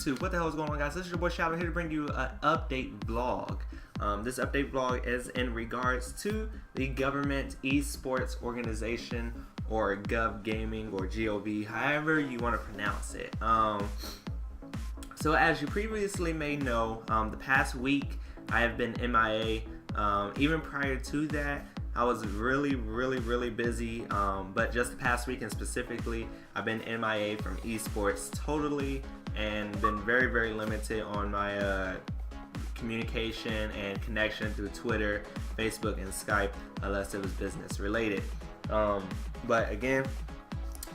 YouTube? What the hell is going on, guys? This is your boy Shadow here to bring you an update vlog. This update vlog is in regards to the government eSports organization, or Gov Gaming, or GOV, however you want to pronounce it. So as you previously may know, the past week I have been MIA. Even prior to that, I was really busy, but just the past week and specifically, I've been MIA from eSports totally, and been very limited on my communication and connection through Twitter, Facebook, and Skype, unless it was business related. But again,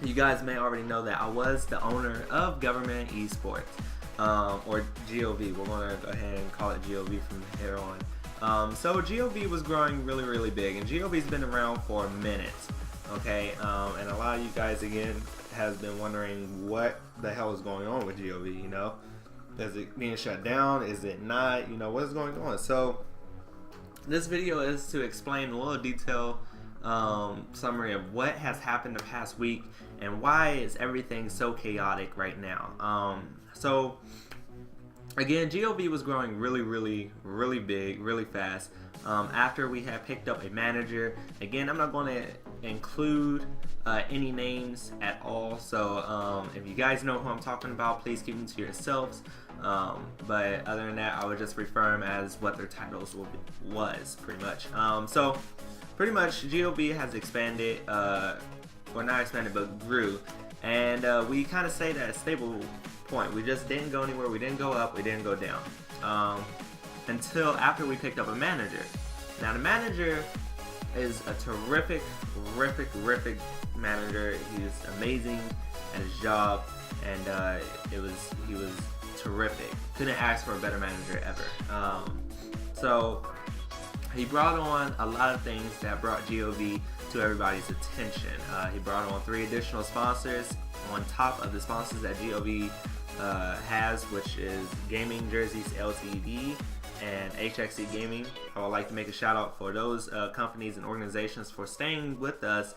you guys may already know that I was the owner of Government eSports, or GOV. We're gonna go ahead and call it GOV from here on. So GOV was growing really big, and GOV's been around for a minute, okay? And a lot of you guys, again, has been wondering what the hell is going on with GOV, you know? Is it being shut down? Is it not? You know, what is going on? So this video is to explain a little detail summary of what has happened the past week and why is everything so chaotic right now. So again, GOV was growing really big, really fast. After we had picked up a manager, again, I'm not going to include any names at all. So if you guys know who I'm talking about, please keep them to yourselves. But other than that, I would just refer them as what their titles was, pretty much. So pretty much, GOV has expanded, or not expanded, but grew, and we kind of stayed at a stable point. We just didn't go anywhere. We didn't go up. We didn't go down until after we picked up a manager. Now the manager is a terrific manager. He's amazing at his job, and he was terrific. Couldn't ask for a better manager ever. So he brought on a lot of things that brought GOV to everybody's attention. He brought on 3 additional sponsors on top of the sponsors that GOV has, which is Gaming Jerseys Ltd and HXC Gaming. I would like to make a shout out for those companies and organizations for staying with us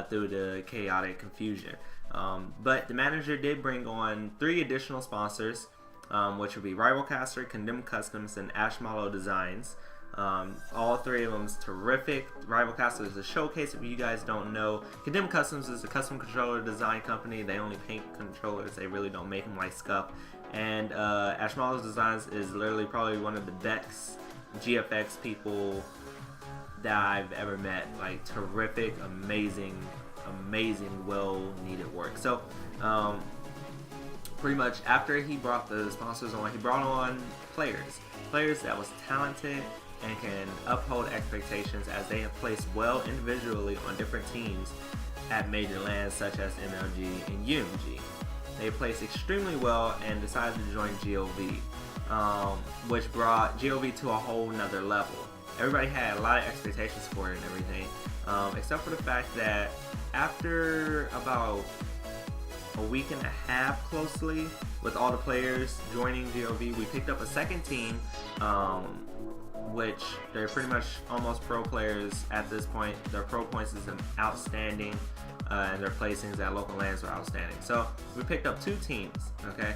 through the chaotic confusion. But the manager did bring on 3 additional sponsors, which would be Rivalcaster, Condemned Customs, and Ashmallow Designs. All 3 of them is terrific. Rivalcaster is a showcase. If you guys don't know, Condemned Customs is a custom controller design company. They only paint controllers. They really don't make them like scuff. And Ashmallow Designs is literally probably one of the best GFX people that I've ever met. Like, terrific, amazing, well needed work. So pretty much after he brought the sponsors on, he brought on players that was talented and can uphold expectations, as they have placed well individually on different teams at major lands such as MLG and UMG. They placed extremely well and decided to join GOV, which brought GOV to a whole nother level. Everybody had a lot of expectations for it and everything, except for the fact that after about a week and a half closely with all the players joining GOV, we picked up a second team, which they're pretty much almost pro players at this point. Their pro points is outstanding, and their placings at local lands were outstanding. So we picked up 2 teams, okay?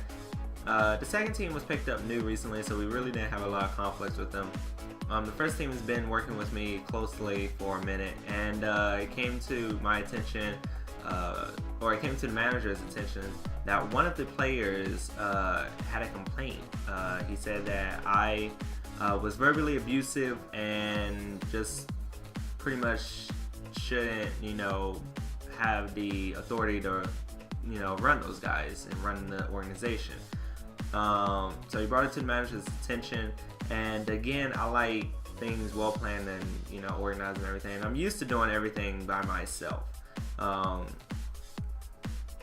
The second team was picked up new recently, so we really didn't have a lot of conflicts with them. The first team has been working with me closely for a minute, and it came to my attention, or it came to the manager's attention, that one of the players had a complaint. He said that I was verbally abusive and just pretty much shouldn't, you know, have the authority to, you know, run those guys and run the organization. So he brought it to the manager's attention, and again, I like things well planned and, you know, organized and everything. I'm used to doing everything by myself.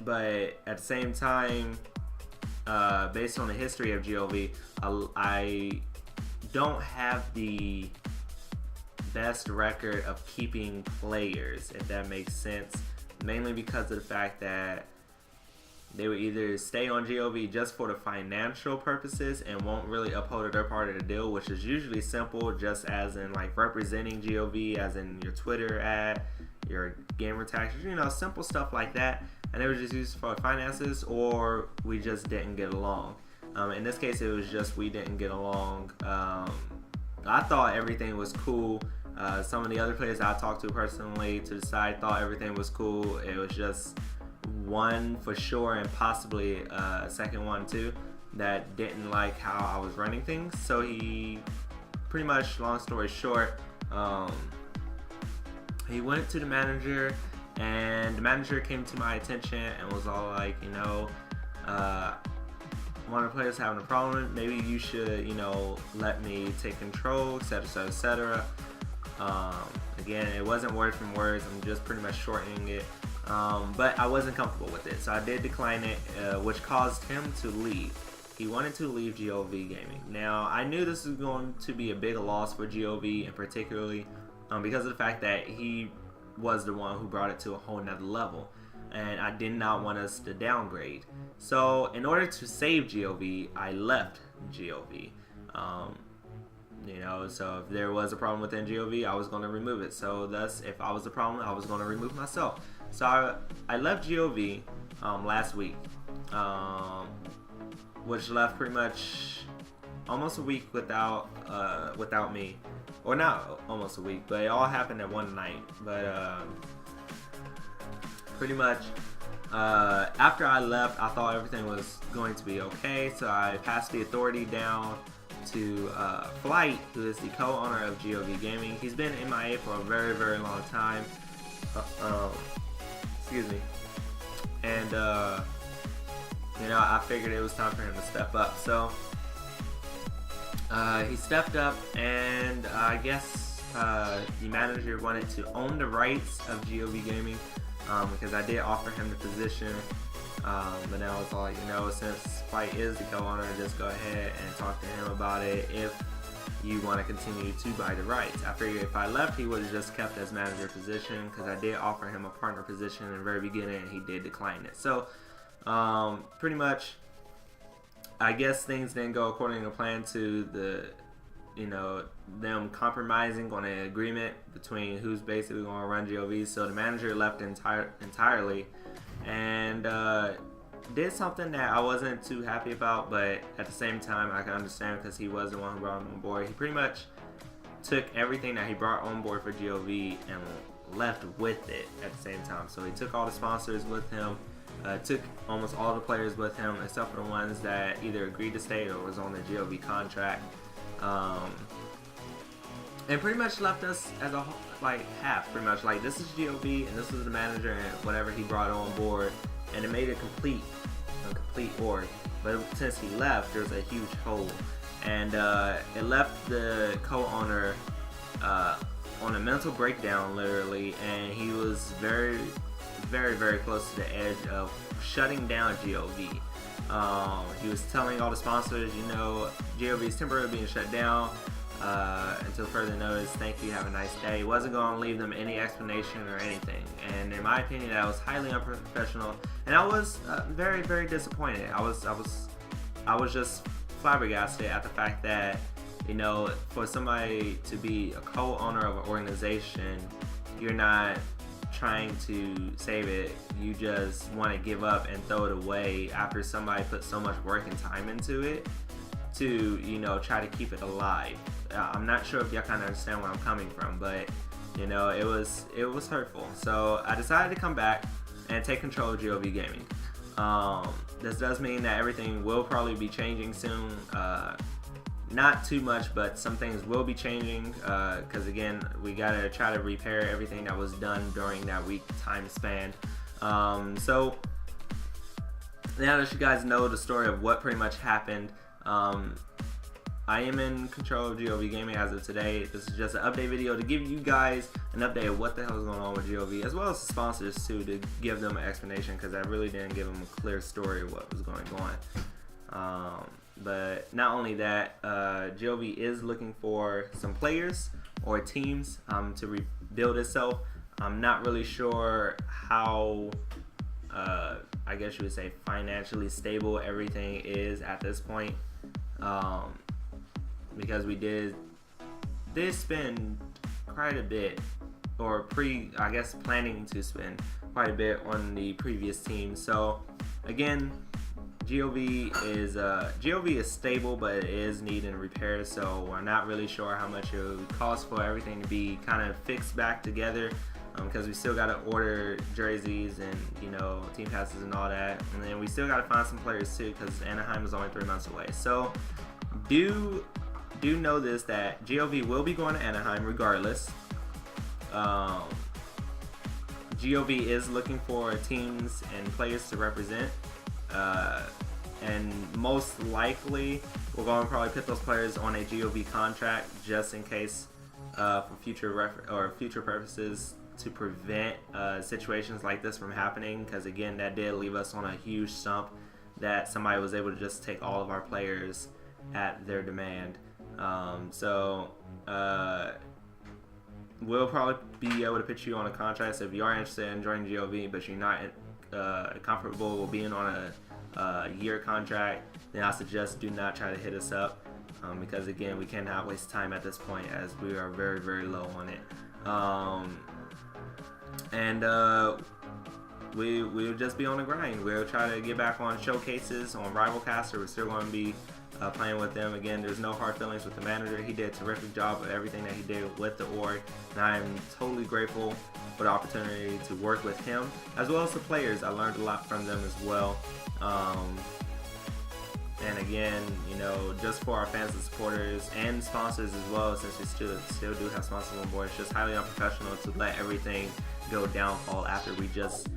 But at the same time, based on the history of GOV, I don't have the best record of keeping players, if that makes sense, mainly because of the fact that they would either stay on GOV just for the financial purposes and won't really uphold their part of the deal, which is usually simple, just as in like representing GOV, as in your Twitter ad, your gamer tax, you know, simple stuff like that, and they were just used for finances, or we just didn't get along. In this case, it was just we didn't get along. I thought everything was cool. Some of the other players I talked to personally to the side thought everything was cool. It was just one for sure, and possibly a second one too, that didn't like how I was running things. So he pretty much, long story short, he went to the manager, and the manager came to my attention and was all like, you know, one of the players having a problem, maybe you should, you know, let me take control, etc, etc, etc. Again, it wasn't word from words, I'm just pretty much shortening it, but I wasn't comfortable with it, so I did decline it, which caused him to leave. He wanted to leave Gov Gaming. Now, I knew this was going to be a big loss for Gov, and particularly because of the fact that he was the one who brought it to a whole nother level, and I did not want us to downgrade. So in order to save Gov, I left Gov. You know, so if there was a problem within Gov, I was going to remove it. So thus, if I was the problem, I was going to remove myself. So I left Gov last week, which left pretty much almost a week without me. Or not almost a week, but it all happened at one night. But pretty much after I left, I thought everything was going to be okay, so I passed the authority down to Flight, who is the co-owner of Gov Gaming. He's been MIA for a very, very long time. Excuse me. And you know, I figured it was time for him to step up. So he stepped up, and I guess the manager wanted to own the rights of Gov Gaming, because I did offer him the position, but now it's all, you know, since Fight is the co-owner, just go ahead and talk to him about it if you want to continue to buy the rights. I figured if I left, he would have just kept his manager position, because I did offer him a partner position in the very beginning, and he did decline it. So pretty much, I guess things didn't go according to plan, to the, you know, them compromising on an agreement between who's basically going to run Gov. So the manager left entirely, and did something that I wasn't too happy about, but at the same time I can understand, because he was the one who brought him on board. He pretty much took everything that he brought on board for Gov and left with it at the same time. So he took all the sponsors with him, took almost all the players with him, except for the ones that either agreed to stay or was on the Gov contract, and pretty much left us as a whole, like half, pretty much like this is Gov and this was the manager and whatever he brought on board, and it made a complete org. But since he left, there's a huge hole, and it left the co-owner on a mental breakdown, literally, and he was very, very, very close to the edge of shutting down Gov. He was telling all the sponsors, you know, Gov is temporarily being shut down until further notice. Thank you, have a nice day. He wasn't going to leave them any explanation or anything, and in my opinion, that was highly unprofessional, and I was very, very disappointed. I was just flabbergasted at the fact that, you know, for somebody to be a co-owner of an organization, you're not trying to save it, you just want to give up and throw it away after somebody put so much work and time into it to, you know, try to keep it alive. I'm not sure if y'all kind of understand where I'm coming from, but, you know, it was hurtful. So I decided to come back and take control of Gov Gaming. This does mean that everything will probably be changing soon. Not too much, but some things will be changing, because again, we gotta try to repair everything that was done during that week time span. So now that you guys know the story of what pretty much happened, I am in control of Gov Gaming as of today. This is just an update video to give you guys an update of what the hell is going on with Gov, as well as the sponsors too, to give them an explanation, because I really didn't give them a clear story of what was going on. But not only that, Gov is looking for some players or teams to rebuild itself. I'm not really sure how, I guess you would say, financially stable everything is at this point, because we did spend quite a bit, or I guess planning to spend quite a bit on the previous team. So again, GOV is stable, but it is needing repair. So we're not really sure how much it would cost for everything to be kind of fixed back together. Because we still got to order jerseys and, you know, team passes and all that, and then we still got to find some players too, because Anaheim is only 3 months away. So do know this, that GOV will be going to Anaheim regardless. GOV is looking for teams and players to represent, and most likely we're going to probably put those players on a GOV contract just in case for future purposes, to prevent situations like this from happening, because again, that did leave us on a huge stump that somebody was able to just take all of our players at their demand. We'll probably be able to put you on a contract. So if you are interested in joining GOV but you're not comfortable with being on a year contract, then I suggest do not try to hit us up, because again, we cannot waste time at this point as we are very, very low on it. We'll just be on the grind. We'll try to get back on showcases on Rivalcaster. We're still going to be playing with them. Again, there's no hard feelings with the manager. He did a terrific job of everything that he did with the org, and I'm totally grateful for the opportunity to work with him, as well as the players. I learned a lot from them as well. And again, you know, just for our fans and supporters and sponsors as well, since we still do have sponsors on board, it's just highly unprofessional to let everything go downfall after we just,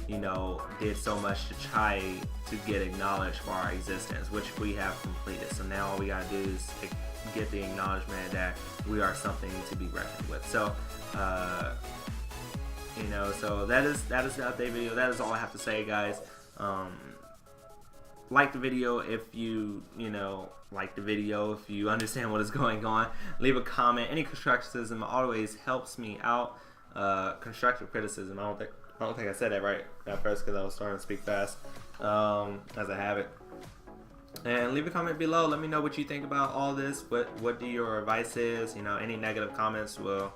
you know, did so much to try to get acknowledged for our existence, which we have completed. So now all we gotta do is get the acknowledgement that we are something to be reckoned with. So, you know, so that is the update video. That is all I have to say, guys. Like the video if you like the video, if you understand what is going on. Leave a comment. Any constructive criticism always helps me out. Constructive criticism. I don't think I said that right at first because I was starting to speak fast, as I have it. And leave a comment below. Let me know what you think about all this. What your advice is. You know, any negative comments will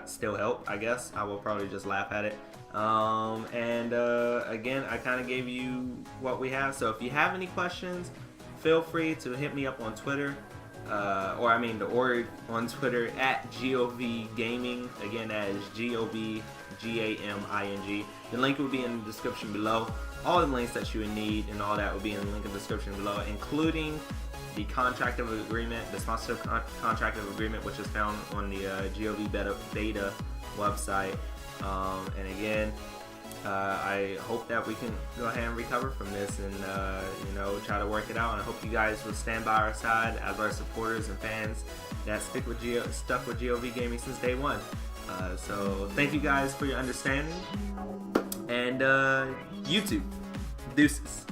still help, I guess. I will probably just laugh at it. Again, I kind of gave you what we have. So if you have any questions, feel free to hit me up on Twitter, the org on Twitter at Gov Gaming. Again, that is GOV GAMING. The link will be in the description below. All the links that you would need and all that will be in the link in the description below, including the contract of agreement, the sponsorship contract of agreement, which is found on the Gov beta website. And again, I hope that we can go ahead and recover from this and try to work it out. And I hope you guys will stand by our side as our supporters and fans that stuck with Gov Gaming since day one. So thank you guys for your understanding, and YouTube, deuces.